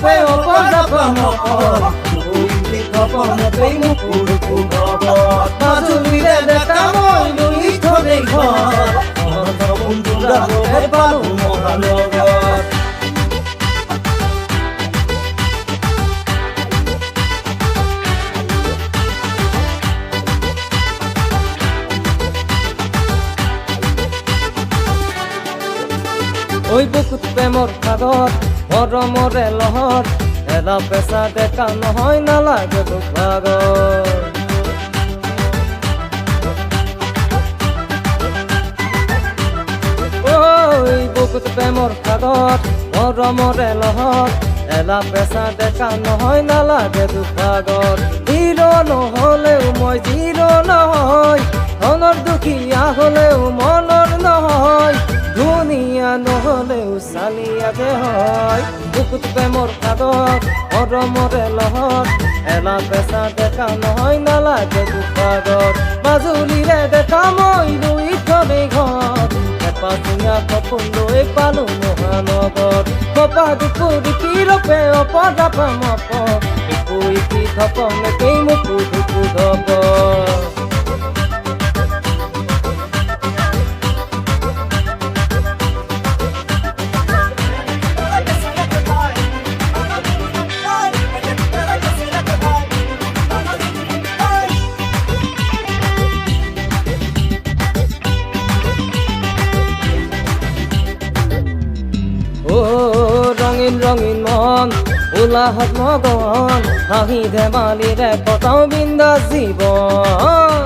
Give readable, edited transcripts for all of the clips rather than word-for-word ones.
peo para pamoko Uiti kapone peimu puru purabot Mazulire dekamoi lui thore ghor Mata bundura hobe palu mohanogor ওই বুকুত প্ৰেমৰ সাগৰ মৰমৰে লহৰ এলা পেচা ডেকা নহয় নালাগে দুখ ভাগৰ ওই বুকুত প্ৰেমৰ সাগৰ মৰমৰে লহৰ এলা পেচা ডেকা নহয় নালাগে দুখ ভাগৰ হিৰো নহলেও মই জিৰো নহয় ধনৰ দুখীয়া হলেও মনৰ নহয় দুনিয়া নহলেও চালিয়া যে হয় বুকুত প্ৰেমৰ সাগৰ মৰমৰে লহৰ এলা পেচা ডেকা নহয় নালাগে দুখ ভাগৰ মাজুলীৰে দেখা মই ৰুই থলে ঘৰ এপাচিঙা সপোন লৈ পালো মহানগৰ কপা দুপুৰি পিৰপে অপৰা পামপ পুইটি ধপনে কেইমু পুধু পুধপ ৰঙীন ৰঙীন মন উলাহত মগন হাঁহি ধেমালিৰে কটাও বিন্দাস জীৱন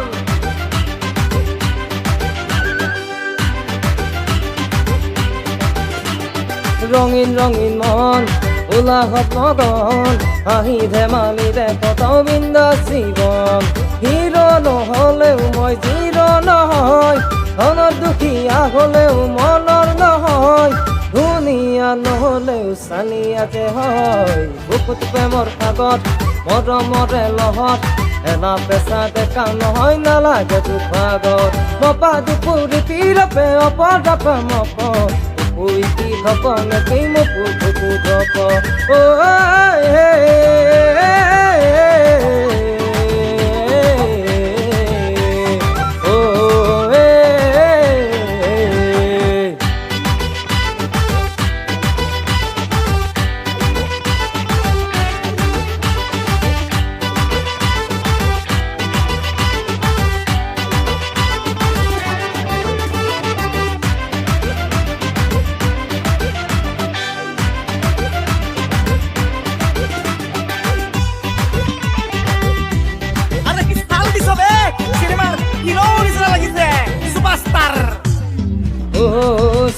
ৰঙীন ৰঙীন মন উলাহত মগন হাঁহি ধেমালিৰে কটাও বিন্দাস জীৱন হিৰো নহলেও মই জিৰো নহয় ধনৰ দুখীয়া হলেও মনৰ নহয় দুনিয়া নহলেও চালিয়া যে হয় বুকুত প্ৰেমৰ সাগৰ মৰমৰে লহৰ এলা পেচা ডেকা নহয় নালাগে দুখ ভাগৰ মপা দুপুৰি পিৰপে অপৰা পামপ পুইটি ধপনে কেইমু পুধু পুধপ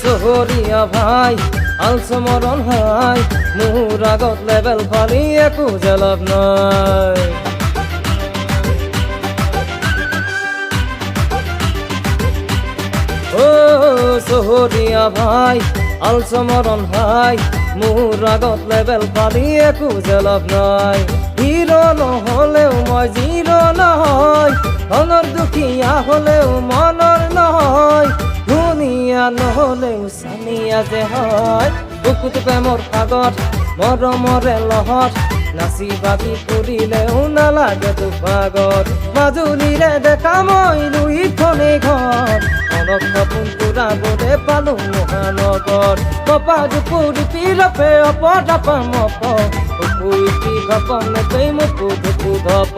চহৰীয়া ভাই আলচমৰণ হাই মোৰ আগত লেবেল ফালি একো যে লাভ নাই চহৰীয়া ভাই আলচমৰণ হাই মোৰ আগত লেবেল ফালি একো যে লাভ নাই হিৰো নহলেও মই জিৰো নহয় ধনৰ দুখীয়া হলেও মনৰ নহয় দুনিয়া নহলেও চালিয়া যে হয় বুকুত প্ৰেমৰ সাগৰ মৰমৰে লহৰ নাচি বাগি ফুৰিলেও নালাগে দুখ ভাগৰ মাজুলীৰে দেখা মই ৰুই থলে ঘৰ মনত সপোন পুৰাবলে পালো মহানগৰ কপা দুপুৰি পিৰপে অপৰা পামপ পুইটি ধপনে কেইমু পুধু পুধপ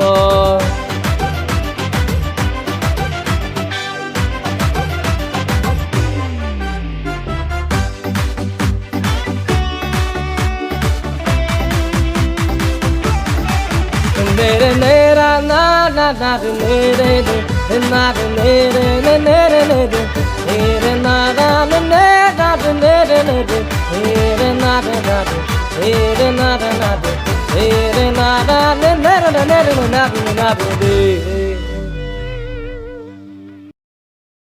Nere nera na na na nere nere na nere nere nere nere na na nere na nere nere nere na na nere na na nere na na nere nere nere na na nere